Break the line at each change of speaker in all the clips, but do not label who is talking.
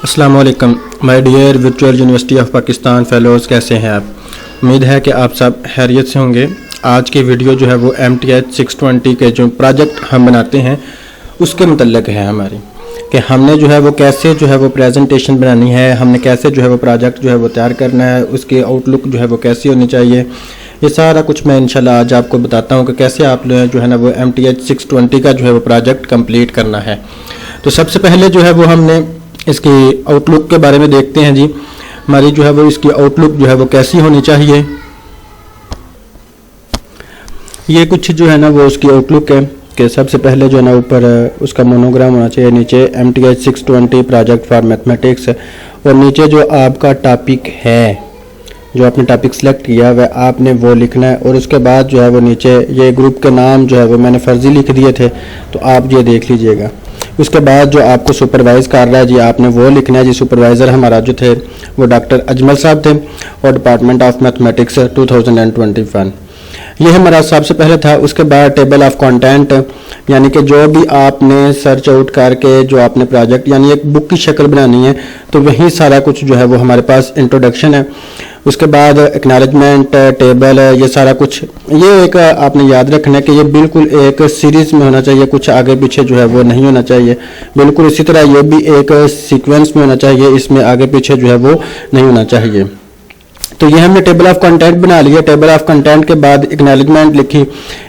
अस्सलाम वालेकुम my dear virtual university of Pakistan fellows, कैसे हैं आप। उम्मीद है कि आप सब खैरियत से होंगे। आज की वीडियो जो है वो MTH 620 के जो प्रोजेक्ट हम बनाते हैं उसके मतलब है हमारी, कि हमने जो है वो कैसे जो है वो प्रेजेंटेशन बनानी है, हमने कैसे जो है वो प्रोजेक्ट जो है वो तैयार करना है, उसकी आउटलुक जो है वो कैसी होनी चाहिए। ये सारा कुछ मैं इंशाल्लाह आज आपको बताता हूँ कि कैसे आप जो है ना वो MTH 620 का जो है वो प्रोजेक्ट कंप्लीट करना है। तो सबसे पहले जो है वो हमने इसकी आउटलुक के बारे में देखते हैं जी। हमारी जो है वो इसकी आउटलुक जो है वो कैसी होनी चाहिए। ये कुछ जो है ना वो उसकी आउटलुक है कि सबसे पहले जो है ना ऊपर उसका मोनोग्राम होना चाहिए, नीचे MTH 620 प्रोजेक्ट फॉर मैथमेटिक्स, और नीचे जो आपका टॉपिक है, जो आपने टॉपिक सेलेक्ट किया वह आपने वो लिखना है। और उसके बाद जो है वो नीचे ये ग्रुप के नाम जो है वो मैंने फर्जी लिख दिए थे, तो आप ये देख लीजिएगा। उसके बाद जो आपको सुपरवाइज कर रहा है जी, आपने वो लिखना है जी। सुपरवाइज़र हमारा जो थे वो डॉक्टर अजमल साहब थे और डिपार्टमेंट ऑफ मैथमेटिक्स 2021, ये हमारा सबसे पहले था। उसके बाद टेबल ऑफ कंटेंट, यानी कि जो भी आपने सर्च आउट करके जो आपने प्रोजेक्ट यानी एक बुक की शक्ल बनानी है, तो वही सारा कुछ जो है वो हमारे पास इंट्रोडक्शन है। उसके बाद एक्नॉलेजमेंट टेबल, ये सारा कुछ, ये एक आपने याद रखना है कि ये बिल्कुल एक सीरीज़ में होना चाहिए, कुछ आगे पीछे जो है वो नहीं होना चाहिए। बिल्कुल इसी तरह ये भी एक सीक्वेंस में होना चाहिए, इसमें आगे पीछे जो है वो नहीं होना चाहिए। तो ये हमने टेबल ऑफ कंटेंट बना लिया। टेबल ऑफ कंटेंट के बाद एक्नॉलेजमेंट लिखी,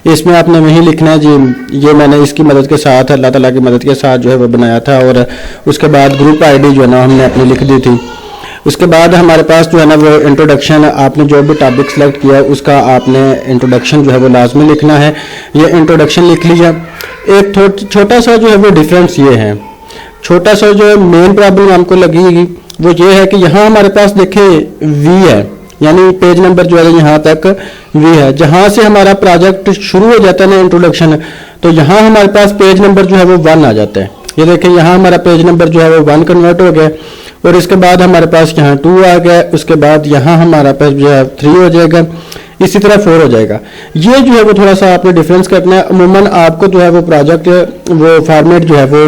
इसमें आपने वही लिखना है जी। ये मैंने इसकी मदद के साथ, अल्लाह ताला की मदद के साथ जो है वो बनाया था। और उसके बाद ग्रुप ID जो है ना हमने अपनी लिख दी थी। उसके बाद हमारे पास जो है ना वो इंट्रोडक्शन, आपने जो भी टॉपिक सेलेक्ट किया उसका आपने इंट्रोडक्शन जो है वो लाजमी लिखना है। ये इंट्रोडक्शन लिख लिया। एक छोटा सा जो है वो डिफरेंस ये है, छोटा सा जो मेन प्रॉब्लम हमको लगेगी वो ये है कि यहाँ हमारे पास देखें V है, यानी पेज नंबर जो है यहाँ तक V है। जहाँ से हमारा प्रोजेक्ट शुरू हो जाता है ना इंट्रोडक्शन, तो यहाँ हमारे पास पेज नंबर जो है वो 1 आ जाता है। ये देखें यहाँ हमारा पेज नंबर जो है वो 1 कन्वर्ट हो गया, और इसके बाद हमारे पास यहाँ 2 आ गया। उसके बाद यहाँ हमारा पास जो है 3 हो जाएगा, इसी तरह 4 हो जाएगा। ये जो है वो थोड़ा सा आपने डिफरेंस करना है। अमूमन आपको जो है वो प्रोजेक्ट वो फॉर्मेट जो है वो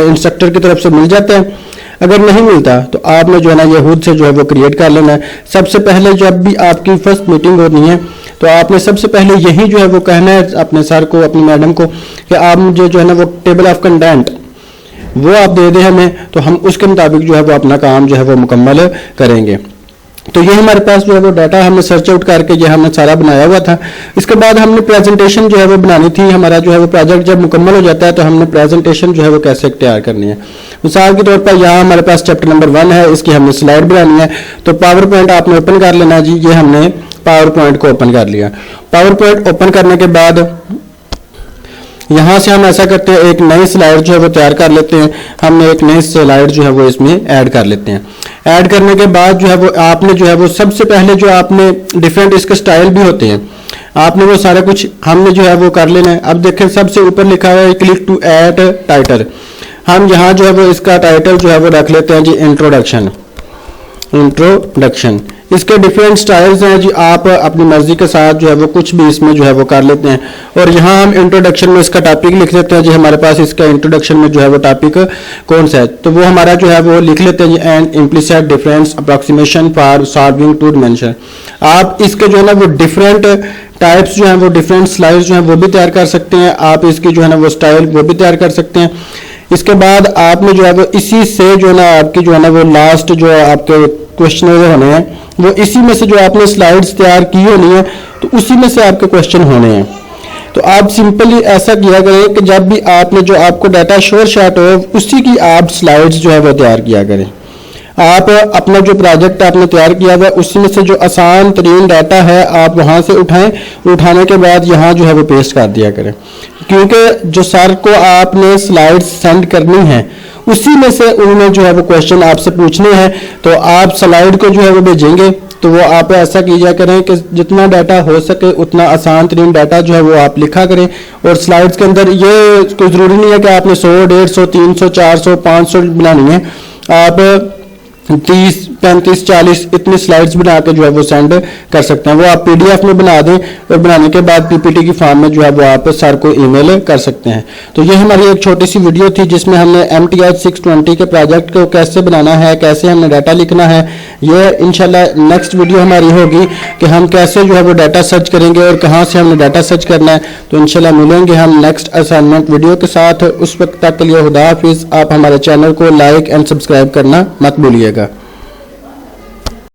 इंस्ट्रक्टर की तरफ से मिल जाता है। अगर नहीं मिलता तो आपने जो है ना ये खुद से जो है वो क्रिएट कर लेना है। सबसे पहले जब भी आपकी फर्स्ट मीटिंग होनी है तो आपने सबसे पहले यही जो है वो कहना है अपने सर को, अपनी मैडम को, कि आप मुझे जो है ना वो टेबल ऑफ कंटेंट वो आप दे दें हमें, तो हम उसके मुताबिक जो है वो अपना काम जो है वो मुकम्मल करेंगे। तो ये हमारे पास जो है वो डाटा हमने सर्च आउट करके ये हमने सारा बनाया हुआ था। इसके बाद हमने प्रेजेंटेशन जो है वो बनानी थी। हमारा जो है वो प्रोजेक्ट जब मुकम्मल हो जाता है तो हमने प्रेजेंटेशन जो है वो कैसे तैयार करनी है। मिसाल के तौर पर यहाँ हमारे पास चैप्टर नंबर 1 है, इसकी हमने स्लाइड बनानी है। तो पावर पॉइंट आपने ओपन कर लेना जी। ये हमने पावर पॉइंट को ओपन कर लिया। पावर पॉइंट ओपन करने के बाद यहाँ से हम ऐसा करते हैं, एक नई स्लाइड जो है वो तैयार कर लेते हैं। हमने एक नई स्लाइड जो है वो इसमें ऐड कर लेते हैं। ऐड करने के बाद जो है वो आपने जो है वो सबसे पहले जो आपने डिफरेंट इसके स्टाइल भी होते हैं, आपने वो सारा कुछ हमने जो है वो कर लेना है। अब देखें सबसे ऊपर लिखा हुआ है क्लिक टू ऐड टाइटल। हम यहाँ जो है वो इसका टाइटल जो है वो रख लेते हैं जी इंट्रोडक्शन। इंट्रोडक्शन इसके डिफरेंट स्टाइल्स हैं जी, आप अपनी मर्जी के साथ जो है वो कुछ भी इसमें जो है वो कर लेते हैं। और यहाँ हम इंट्रोडक्शन में इसका टॉपिक लिख लेते हैं जी। हमारे पास इसका इंट्रोडक्शन में जो है वो टॉपिक कौन सा है, तो वो हमारा जो है वो लिख लेते हैं जी, and implicit difference approximation for solving two dimension. आप इसके जो है ना वो डिफरेंट टाइप्स जो हैं वो डिफरेंट स्लाइड्स जो हैं वो भी तैयार कर सकते हैं। आप इसकी जो है ना वो स्टाइल वो भी तैयार कर सकते हैं। इसके बाद आपने जो है वो इसी से जो है ना आपकी जो है ना वो लास्ट जो आपके क्वेश्चन होने हैं वो इसी में से जो आपने स्लाइड्स तैयार की होनी है, तो उसी में से आपके क्वेश्चन होने हैं। तो आप सिंपली ऐसा किया करें कि जब भी आपने जो आपको डाटा शोर शॉट हो उसी की आप स्लाइड्स जो है वो तैयार किया करें। आप अपना जो प्रोजेक्ट आपने तैयार किया हुआ है उसी में से जो आसान तरीन डाटा है आप वहाँ से उठाएं। उठाने के बाद यहाँ जो है वो पेस्ट कर दिया करें, क्योंकि जो सर को आपने स्लाइड्स सेंड करनी है उसी में से उन्होंने जो है वो क्वेश्चन आपसे पूछने हैं। तो आप स्लाइड को जो है वो भेजेंगे, तो वो आप ऐसा कीजिए करें कि जितना डाटा हो सके उतना आसान तरीन डाटा जो है वो आप लिखा करें। और स्लाइड्स के अंदर ये कोई ज़रूरी नहीं है कि आपने 100, 150, 300, 400, 500 बनानी है। आप 30, 35, 40 इतनी स्लाइड्स बना के जो है वो सेंड कर सकते हैं। वो आप पीडीएफ में बना दें और बनाने के बाद पीपीटी की फॉर्म में जो है वो आप सर को ईमेल कर सकते हैं। तो ये हमारी एक छोटी सी वीडियो थी जिसमें हमने MTH 620 के प्रोजेक्ट को कैसे बनाना है, कैसे हमने डाटा लिखना है। ये इंशाल्लाह नेक्स्ट वीडियो हमारी होगी कि हम कैसे जो है वो डाटा सर्च करेंगे और कहाँ से हमने डाटा सर्च करना है। तो इंशाल्लाह मिलेंगे हम नेक्स्ट असाइनमेंट वीडियो के साथ। उस वक्त तक के लिए खुदा हाफिज़। आप हमारे चैनल को लाइक एंड सब्सक्राइब करना मत भूलिएगा।